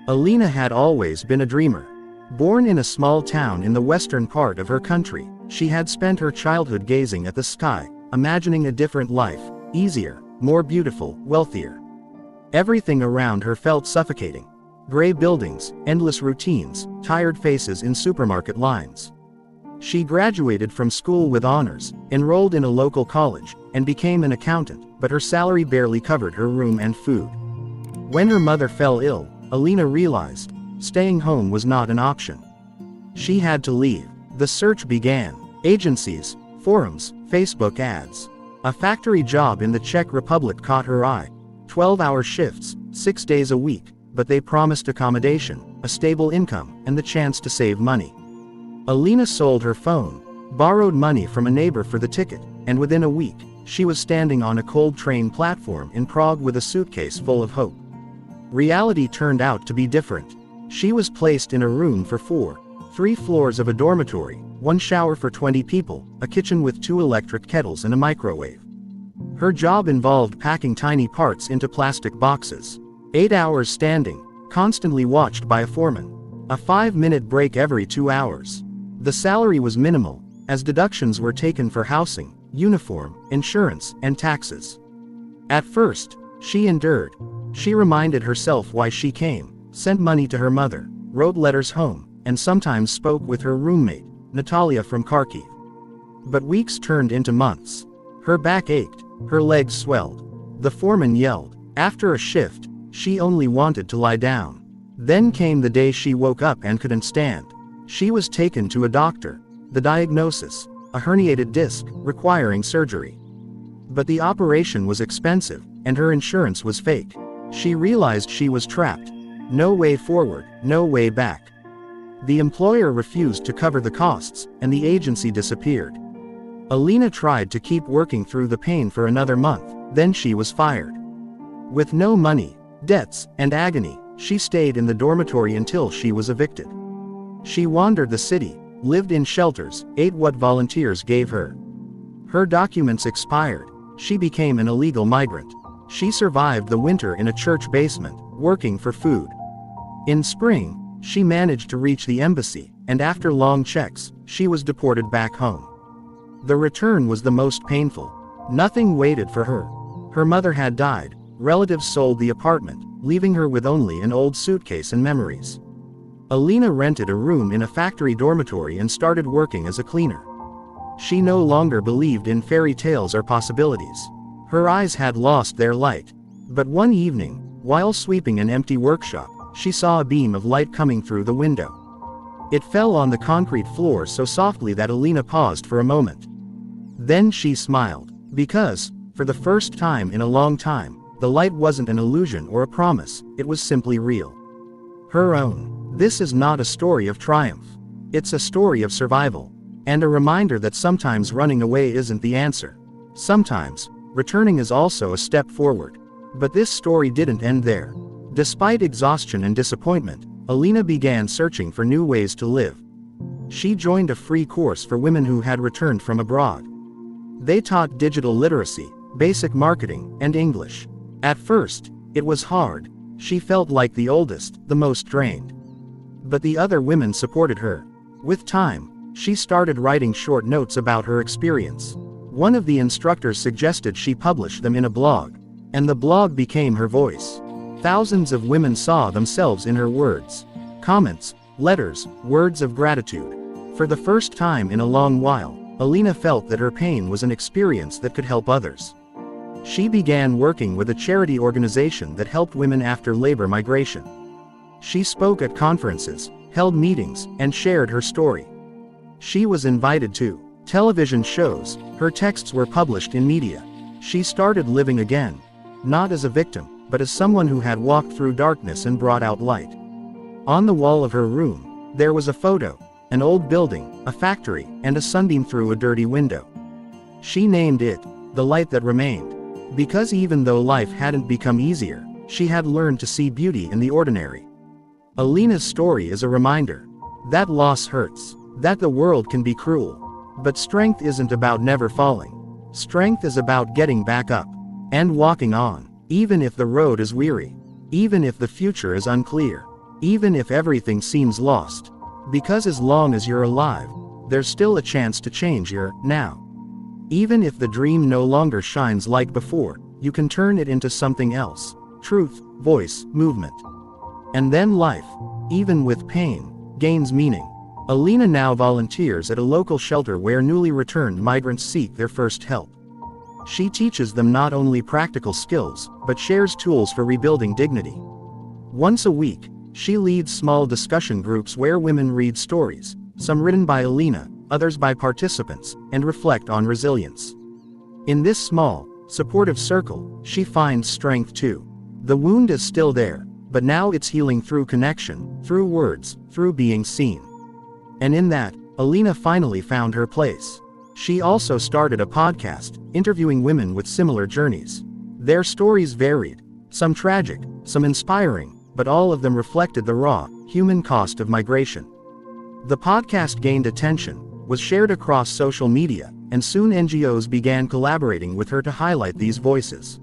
Alina had always been a dreamer. Born in a small town in the western part of her country, she had spent her childhood gazing at the sky, imagining a different life, easier, more beautiful, wealthier. Everything around her felt suffocating. Gray buildings, endless routines, tired faces in supermarket lines. She graduated from school with honors, enrolled in a local college, and became an accountant, but her salary barely covered her room and food. When her mother fell ill, Alina realized staying home was not an option. She had to leave. The search began. Agencies, forums, Facebook ads. A factory job in the Czech Republic caught her eye. 12-hour shifts, 6 days a week, but they promised accommodation, a stable income, and the chance to save money. Alina sold her phone, borrowed money from a neighbor for the ticket, and within a week, she was standing on a cold train platform in Prague with a suitcase full of hope. Reality turned out to be different. She was placed in a room for 3 floors of a dormitory, 1 shower for 20 people, a kitchen with 2 electric kettles and a microwave. Her job involved packing tiny parts into plastic boxes. 8 hours standing, constantly watched by a foreman. A 5-minute break every 2 hours. The salary was minimal, as deductions were taken for housing, uniform, insurance, and taxes. At first, she endured. She reminded herself why she came, sent money to her mother, wrote letters home, and sometimes spoke with her roommate, Natalia from Kharkiv. But weeks turned into months. Her back ached, her legs swelled. The foreman yelled. After a shift, she only wanted to lie down. Then came the day she woke up and couldn't stand. She was taken to a doctor. The diagnosis: a herniated disc, requiring surgery. But the operation was expensive, and her insurance was fake. She realized she was trapped. No way forward, no way back. The employer refused to cover the costs, and the agency disappeared. Alina tried to keep working through the pain for another month, then she was fired. With no money, debts, and agony, she stayed in the dormitory until she was evicted. She wandered the city, lived in shelters, ate what volunteers gave her. Her documents expired. She became an illegal migrant. She survived the winter in a church basement, working for food. In spring, she managed to reach the embassy, and after long checks, she was deported back home. The return was the most painful. Nothing waited for her. Her mother had died, relatives sold the apartment, leaving her with only an old suitcase and memories. Alina rented a room in a factory dormitory and started working as a cleaner. She no longer believed in fairy tales or possibilities. Her eyes had lost their light. But one evening, while sweeping an empty workshop, she saw a beam of light coming through the window. It fell on the concrete floor so softly that Alina paused for a moment. Then she smiled, because, for the first time in a long time, the light wasn't an illusion or a promise, it was simply real. Her own. This is not a story of triumph. It's a story of survival. And a reminder that sometimes running away isn't the answer. Sometimes, returning is also a step forward. But this story didn't end there. Despite exhaustion and disappointment, Alina began searching for new ways to live. She joined a free course for women who had returned from abroad. They taught digital literacy, basic marketing, and English. At first, it was hard. She felt like the oldest, the most drained. But the other women supported her. With time, she started writing short notes about her experience. One of the instructors suggested she publish them in a blog, and the blog became her voice. Thousands of women saw themselves in her words, comments, letters, words of gratitude. For the first time in a long while, Alina felt that her pain was an experience that could help others. She began working with a charity organization that helped women after labor migration. She spoke at conferences, held meetings, and shared her story. She was invited to television shows, her texts were published in media. She started living again, not as a victim, but as someone who had walked through darkness and brought out light. On the wall of her room, there was a photo, an old building, a factory, and a sunbeam through a dirty window. She named it, The Light That Remained, because even though life hadn't become easier, she had learned to see beauty in the ordinary. Alina's story is a reminder that loss hurts, that the world can be cruel. But strength isn't about never falling. Strength is about getting back up and walking on, even if the road is weary, even if the future is unclear. even if everything seems lost. Because as long as you're alive, there's still a chance to change your now. Even if the dream no longer shines like before, you can turn it into something else. Truth, voice, movement. And then life, even with pain, gains meaning. Alina now volunteers at a local shelter where newly returned migrants seek their first help. She teaches them not only practical skills, but shares tools for rebuilding dignity. Once a week, she leads small discussion groups where women read stories, some written by Alina, others by participants, and reflect on resilience. In this small, supportive circle, she finds strength too. The wound is still there, but now it's healing through connection, through words, through being seen. And in that, Alina finally found her place. She also started a podcast, interviewing women with similar journeys. Their stories varied, some tragic, some inspiring, but all of them reflected the raw, human cost of migration. The podcast gained attention, was shared across social media, and soon NGOs began collaborating with her to highlight these voices.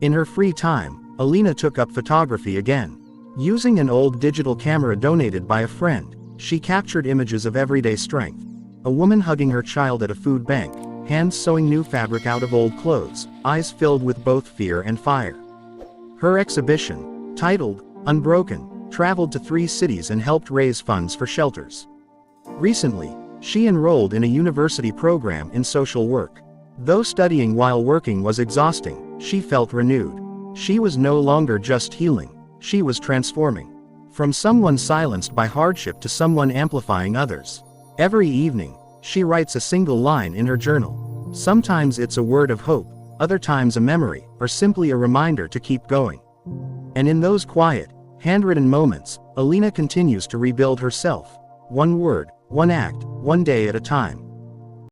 In her free time, Alina took up photography again. Using an old digital camera donated by a friend, she captured images of everyday strength. A woman hugging her child at a food bank, hands sewing new fabric out of old clothes, eyes filled with both fear and fire. Her exhibition, titled Unbroken, traveled to 3 cities and helped raise funds for shelters. Recently, she enrolled in a university program in social work. Though studying while working was exhausting, she felt renewed. She was no longer just healing, she was transforming. From someone silenced by hardship to someone amplifying others. Every evening, she writes a single line in her journal. Sometimes it's a word of hope, other times a memory, or simply a reminder to keep going. And in those quiet, handwritten moments, Alina continues to rebuild herself. One word, one act, one day at a time.